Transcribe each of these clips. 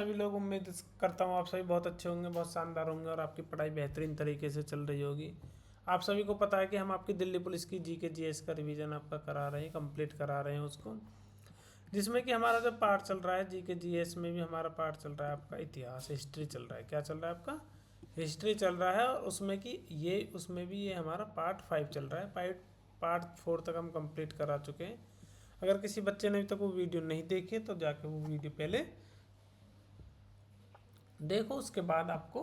सभी लोग उम्मीद करता हूँ आप सभी बहुत अच्छे होंगे, बहुत शानदार होंगे और आपकी पढ़ाई बेहतरीन तरीके से चल रही होगी। आप सभी को पता है कि हम आपकी दिल्ली पुलिस की जीके जीएस का रिवीजन आपका करा रहे हैं, कंप्लीट करा रहे हैं उसको, जिसमें कि हमारा जो पार्ट चल रहा है जीके जीएस में भी हमारा पार्ट चल रहा है आपका इतिहास, हिस्ट्री चल रहा है। क्या चल रहा है आपका? हिस्ट्री चल रहा है। और उसमें कि ये उसमें भी ये हमारा पार्ट 5 चल रहा है। पार्ट 4 तक हम कंप्लीट करा चुके हैं। अगर किसी बच्चे ने अभी तक वो वीडियो नहीं देखी तो जाके वो वीडियो पहले देखो, उसके बाद आपको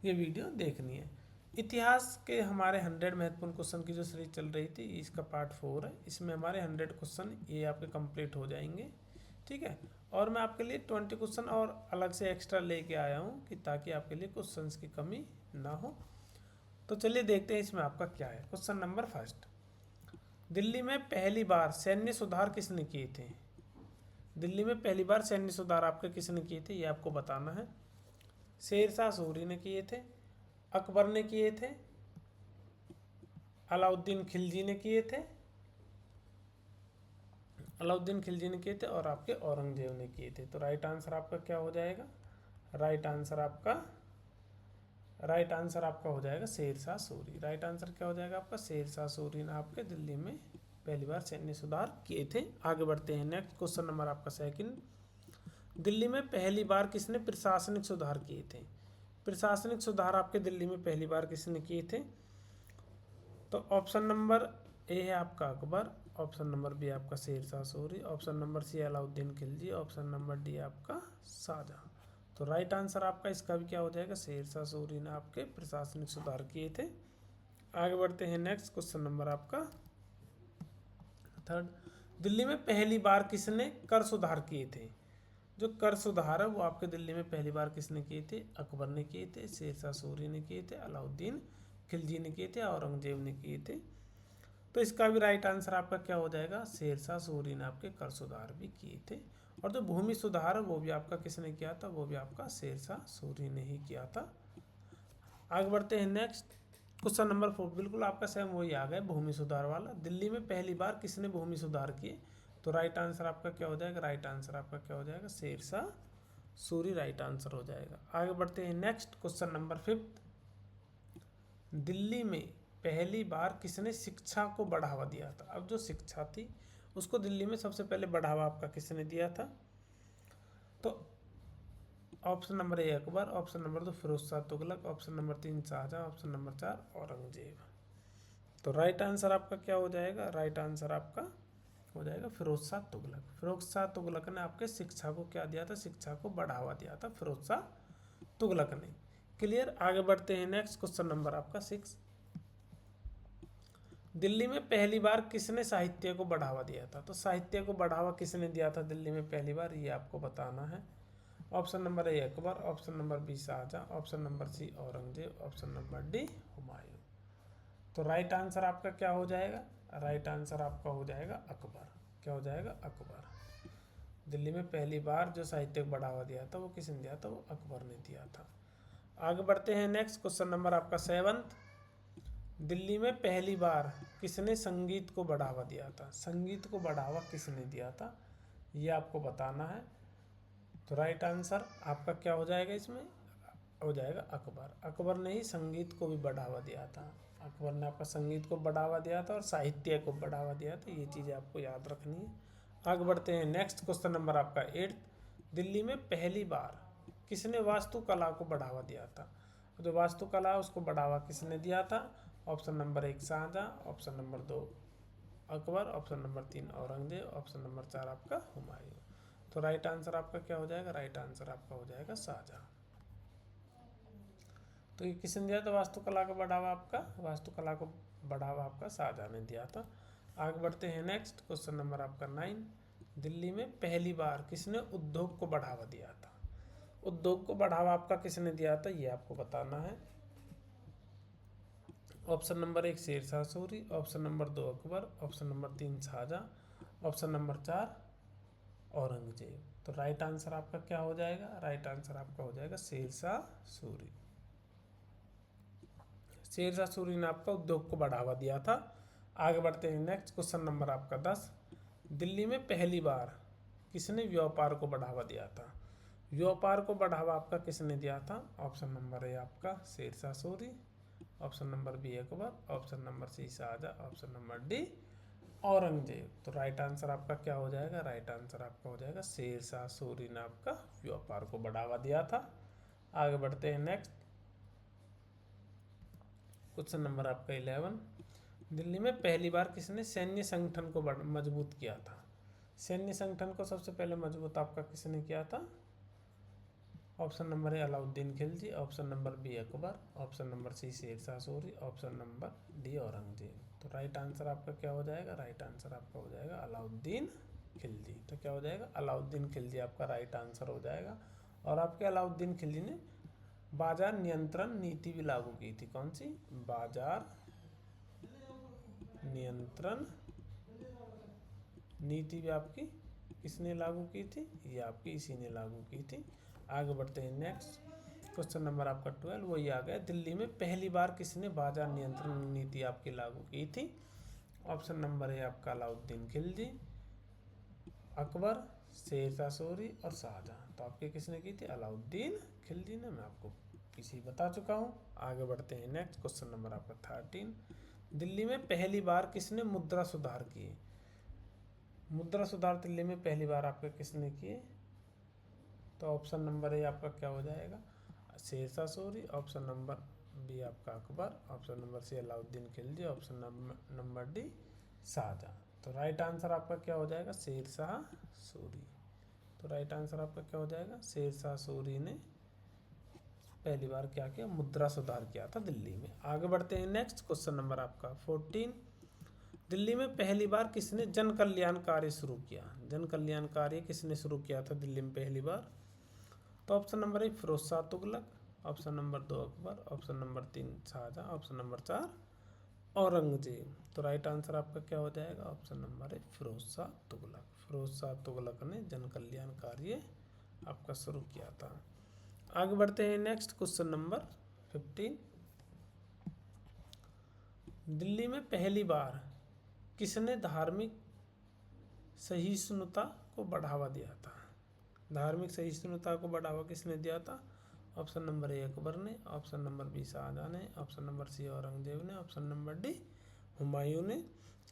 ये वीडियो देखनी है। इतिहास के हमारे 100 महत्वपूर्ण क्वेश्चन की जो सीरीज चल रही थी, इसका पार्ट 4 है। इसमें हमारे 100 क्वेश्चन ये आपके कंप्लीट हो जाएंगे, ठीक है। और मैं आपके लिए 20 क्वेश्चन और अलग से एक्स्ट्रा लेके आया हूँ कि ताकि आपके लिए क्वेश्चंस की कमी ना हो। तो चलिए देखते हैं इसमें आपका क्या है। क्वेश्चन नंबर फर्स्ट, दिल्ली में पहली बार सैन्य सुधार किसने किए थे? दिल्ली में पहली बार सैन्य सुधार आपके किसने किए थे, ये आपको बताना है। शेरशाह सूरी ने किए थे, अकबर ने किए थे, अलाउद्दीन खिलजी ने किए थे, अलाउद्दीन खिलजी ने किए थे और आपके औरंगजेब ने किए थे। तो राइट आंसर आपका क्या हो जाएगा? राइट आंसर आपका हो जाएगा शेरशाह सूरी। राइट आंसर क्या हो जाएगा आपका? शेरशाह सूरी ने आपके दिल्ली में पहली बार सैन्य सुधार किए थे। आगे बढ़ते हैं। नेक्स्ट क्वेश्चन नंबर आपका सेकंड, दिल्ली में पहली बार किसने प्रशासनिक सुधार किए थे? प्रशासनिक सुधार आपके दिल्ली में पहली बार किसने किए थे? तो ऑप्शन नंबर ए है आपका अकबर, ऑप्शन नंबर बी आपका Sher Shah Suri, option number C Alauddin Khilji, option number D आपका शाहजहां। तो राइट आंसर आपका इसका भी क्या हो जाएगा? शेरशाह सूरी ने आपके प्रशासनिक सुधार किए थे। आगे बढ़ते हैं। नेक्स्ट क्वेश्चन नंबर आपका थर्ड, दिल्ली में पहली बार किसने कर सुधार किए थे? जो कर सुधार है वो आपके दिल्ली में पहली बार किसने किए थे? अकबर ने किए थे, शेरशाह सूरी ने किए थे, अलाउद्दीन खिलजी ने किए थे, औरंगजेब ने किए थे। तो इसका भी राइट आंसर आपका क्या हो जाएगा? शेरशाह सूरी ने आपके कर सुधार भी किए थे। और जो भूमि सुधार है वो भी आपका किसने किया था? वो भी आपका शेरशाह सूरी ने ही किया था। आगे बढ़ते हैं। नेक्स्ट क्वेश्चन नंबर 4, बिल्कुल आपका सेम वही आ गया, भूमि सुधार वाला। दिल्ली में पहली बार किसने भूमि सुधार किए? तो राइट आंसर आपका क्या हो जाएगा? राइट आंसर आपका क्या हो जाएगा? शेरशाह सूरी राइट आंसर हो जाएगा। आगे बढ़ते हैं। नेक्स्ट क्वेश्चन नंबर 5, दिल्ली में पहली बार किसने शिक्षा को बढ़ावा दिया था? अब जो शिक्षा थी उसको दिल्ली में सबसे पहले बढ़ावा आपका किसने दिया था? तो option number A Akbar, option number 2 Firoz Shah Tughlaq, option number 3 Shahjahan, option number 4 Aurangzeb. तो राइट आंसर आपका क्या हो जाएगा? राइट आंसर आपका हो जाएगा फिरोज शाह तुगलक। फिरोज शाह तुगलक ने आपके शिक्षा को क्या दिया था? शिक्षा को बढ़ावा दिया था फिरोज शाह तुगलक ने। क्लियर। आगे बढ़ते हैं। नेक्स्ट क्वेश्चन नंबर आपका 6, दिल्ली में पहली बार किसने साहित्य को बढ़ावा दिया था? तो साहित्य को बढ़ावा किसने दिया था दिल्ली में पहली बार, ये आपको बताना है। Option number A Akbar, option number B Shah Jahan, option number C Aurangzeb, option number D Humayun. तो राइट आंसर आपका क्या हो जाएगा? राइट आंसर आपका हो जाएगा अकबर। क्या हो जाएगा? अकबर। दिल्ली में पहली बार जो साहित्य को बढ़ावा दिया था वो किसने दिया था? वो अकबर ने दिया था। आगे बढ़ते हैं। नेक्स्ट क्वेश्चन नंबर आपका 7, दिल्ली में पहली बार किसने संगीत को बढ़ावा दिया था? संगीत को बढ़ावा किसने दिया था, ये आपको बताना है। तो राइट आंसर आपका क्या हो जाएगा? इसमें हो जाएगा अकबर। अकबर ने ही संगीत को भी बढ़ावा दिया था। अकबर ने आपका संगीत को बढ़ावा दिया था और साहित्य को बढ़ावा दिया था। ये चीज़ें आपको याद रखनी है। आगे बढ़ते हैं। नेक्स्ट क्वेश्चन नंबर आपका 8, दिल्ली में पहली बार किसने वास्तुकला को बढ़ावा दिया था? जो वास्तुकला है उसको बढ़ावा किसने दिया था? Option number 1 Shah Jahan, option number 2 Akbar, option number 3 Aurangzeb, option number 4 आपका हुमायूं। तो राइट आंसर आपका क्या हो जाएगा? राइट आंसर आपका हो जाएगा शाहजहां। तो ये किसने दिया था वास्तुकला का बढ़ावा? आपका वास्तुकला को बढ़ावा आपका शाहजहां ने दिया था। आगे बढ़ते हैं। नेक्स्ट क्वेश्चन नंबर आपका 9, दिल्ली में पहली बार किसने उद्योग को बढ़ावा दिया था? उद्योग को बढ़ावा आपका किसने दिया था, ये आपको बताना है। Option number 1 Sher Shah Suri, option number 2 Akbar, option number 3 Shahjahan, option number 4 Aurangzeb. तो राइट आंसर आपका क्या हो जाएगा? राइट आंसर आपका हो जाएगा शेरशाह सूरी। शेरशाह सूरी ने आपका उद्योग को बढ़ावा दिया था। आगे बढ़ते हैं। नेक्स्ट क्वेश्चन नंबर आपका 10, दिल्ली में पहली बार किसने व्यापार को बढ़ावा दिया था? व्यापार को बढ़ावा आपका किसने दिया था? ऑप्शन नंबर ए आपका Sher Shah Suri, option number B Akbar, option number C Shah Jahan, option number D Aurangzeb. तो राइट आंसर आपका क्या हो जाएगा? राइट आंसर आपका हो जाएगा शेरशाह सूरी ने आपका व्यापार को बढ़ावा दिया था। आगे बढ़ते हैं नेक्स्ट क्वेश्चन नंबर आपका 11। दिल्ली में पहली बार किसने सैन्य संगठन को मजबूत किया था? सैन्य संगठन को सबसे पहले मजबूत आपका किसने किया था? Option number A Alauddin Khilji, option number B Akbar, option number C Sher Shah Suri, option number D Aurangzeb. तो राइट आंसर आपका क्या हो जाएगा? राइट आंसर आपका हो जाएगा अलाउद्दीन खिलजी। तो क्या हो जाएगा? अलाउद्दीन खिलजी आपका राइट आंसर हो जाएगा। और आपके अलाउद्दीन खिलजी ने बाजार नियंत्रण नीति भी लागू की थी। कौन सी? बाजार नियंत्रण नीति भी आपकी किसने लागू की थी? ये आपकी इसी ने लागू की थी। आगे बढ़ते हैं नेक्स्ट क्वेश्चन नंबर आपका 12, वही आ गया। दिल्ली में पहली बार किसने बाजार नियंत्रण नीति आपकी लागू की थी? ऑप्शन नंबर ए आपका अलाउद्दीन खिलजी, अकबर, शेरशाह सूरी और शाहजहां। तो आपके किसने की थी? अलाउद्दीन खिलजी ने। मैं आपको पीछे बता चुका हूँ। आगे बढ़ते हैं नेक्स्ट क्वेश्चन नंबर आपका 13। दिल्ली में पहली बार किसने मुद्रा सुधार किए? मुद्रा सुधार दिल्ली में पहली बार आपके किसने किए? तो ऑप्शन नंबर ए आपका क्या हो जाएगा? Sher Shah Suri, option number B आपका Akbar, option number C Alauddin Khilji, option number D Shah Jahan. तो राइट आंसर आपका क्या हो जाएगा? शेरशाह सूरी। तो राइट आंसर आपका क्या हो जाएगा? शेरशाह सूरी ने पहली बार क्या किया? मुद्रा सुधार किया था दिल्ली में। आगे बढ़ते हैं नेक्स्ट क्वेश्चन नंबर आपका 14। दिल्ली में पहली बार किसने जन कल्याण कार्य शुरू किया? जन कल्याण कार्य किसने शुरू किया था दिल्ली में पहली बार? तो option number 1 Firoz Shah Tughlaq, option number 2 Akbar, option number 3 Shahjahan, option number 4 Aurangzeb. तो राइट आंसर आपका क्या हो जाएगा? Option number 1 Firoz Shah Tughlaq. फिरोज शाह तुगलक ने जन कल्याण कार्य आपका शुरू किया था। आगे बढ़ते हैं नेक्स्ट क्वेश्चन नंबर 15। दिल्ली में पहली बार किसने धार्मिक सहिष्णुता को बढ़ावा दिया था? धार्मिक सहिष्णुता को बढ़ावा किसने दिया था? ऑप्शन नंबर ए अकबर ने, ऑप्शन नंबर बी शाहजहां ने, ऑप्शन नंबर सी औरंगजेब ने, ऑप्शन नंबर डी हुमायूं ने।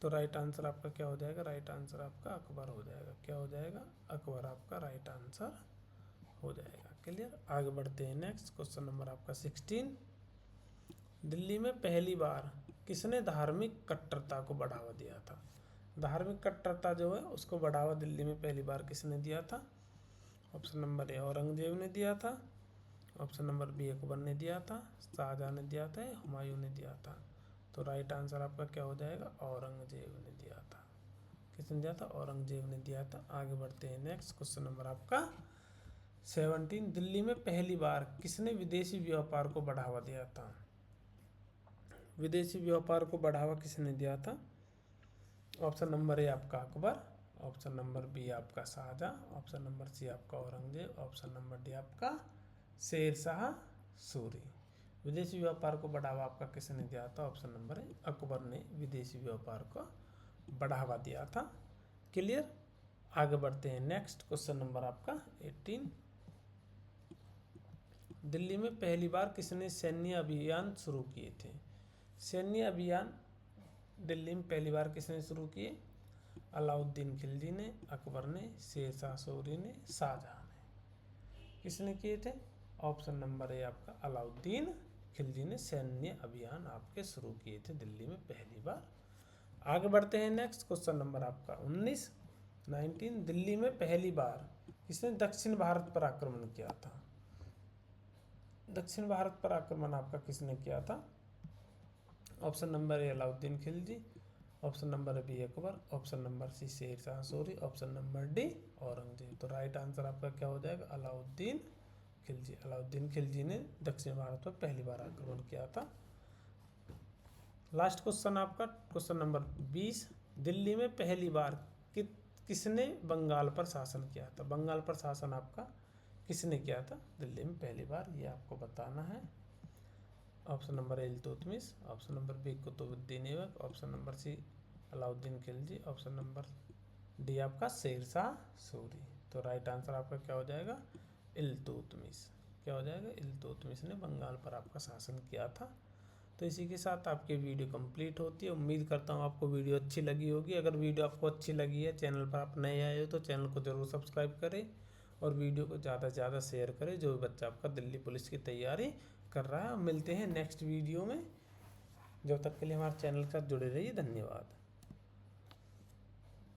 तो राइट आंसर आपका क्या हो जाएगा? राइट आंसर आपका अकबर हो जाएगा। क्या हो जाएगा? अकबर आपका राइट आंसर हो जाएगा। क्लियर। आगे बढ़ते हैं नेक्स्ट क्वेश्चन नंबर आपका 16। दिल्ली में पहली बार किसने धार्मिक कट्टरता को बढ़ावा दिया था? धार्मिक कट्टरता जो है उसको बढ़ावा दिल्ली में पहली बार किसने दिया था? ऑप्शन नंबर ए औरंगजेब ने दिया था, ऑप्शन नंबर बी अकबर ने दिया था, शाहजहां ने दिया था, हुमायूं ने दिया था। तो राइट आंसर आपका क्या हो जाएगा? औरंगजेब ने दिया था। किसने दिया था? औरंगजेब ने दिया था। आगे बढ़ते हैं नेक्स्ट क्वेश्चन नंबर आपका 17। दिल्ली में पहली बार किसने विदेशी व्यापार को बढ़ावा दिया था? विदेशी व्यापार को बढ़ावा किसने दिया था? ऑप्शन नंबर ए आपका अकबर, ऑप्शन नंबर बी आपका शाहजहां, ऑप्शन नंबर सी आपका औरंगजेब, ऑप्शन नंबर डी आपका शेरशाह सूरी। विदेशी व्यापार को बढ़ावा आपका किसने दिया था? ऑप्शन नंबर ए अकबर ने विदेशी व्यापार को बढ़ावा दिया था। क्लियर। आगे बढ़ते हैं नेक्स्ट क्वेश्चन नंबर आपका 18। दिल्ली में पहली बार किसने सैन्य अभियान शुरू किए थे? सैन्य अभियान दिल्ली में पहली बार किसने शुरू किए? अलाउद्दीन खिलजी ने, अकबर ने, शेरशाह सूरी ने, शाहजहां ने। किसने किए थे? ऑप्शन नंबर ए आपका अलाउद्दीन खिलजी ने सैन्य अभियान आपके शुरू किए थे दिल्ली में पहली बार। आगे बढ़ते हैं नेक्स्ट क्वेश्चन नंबर आपका 19। दिल्ली में पहली बार किसने दक्षिण भारत पर आक्रमण किया था? दक्षिण भारत पर आक्रमण आपका किसने किया था? Option number A Alauddin Khilji, option number B Akbar, option number C Sher Shah Suri, option number D Aurangzeb. तो राइट आंसर आपका क्या हो जाएगा? अलाउद्दीन खिलजी। अलाउद्दीन खिलजी ने दक्षिण भारत पर पहली बार आक्रमण किया था। लास्ट क्वेश्चन आपका क्वेश्चन नंबर 20। दिल्ली में पहली बार किसने बंगाल पर शासन किया था? बंगाल पर शासन आपका किसने किया था दिल्ली में पहली बार? ये आपको बताना है। Option number A Iltutmish, option number B Qutubuddin Aibak, option number C Alauddin Khilji, option number D आपका शेरशाह सूरी। तो राइट आंसर आपका क्या हो जाएगा? इल्तुतमिश। क्या हो जाएगा? इल्तुतमिश ने बंगाल पर आपका शासन किया था। तो इसी के साथ आपकी वीडियो कंप्लीट होती है। उम्मीद करता हूँ आपको वीडियो अच्छी लगी होगी। अगर वीडियो आपको अच्छी लगी है, चैनल पर आप नए आए हो तो चैनल को ज़रूर सब्सक्राइब करें और वीडियो को ज़्यादा से ज़्यादा शेयर करें, जो भी बच्चा आपका दिल्ली पुलिस की तैयारी कर रहा है। मिलते हैं नेक्स्ट वीडियो में। जब तक के लिए हमारे चैनल के साथ जुड़े रहिए। धन्यवाद।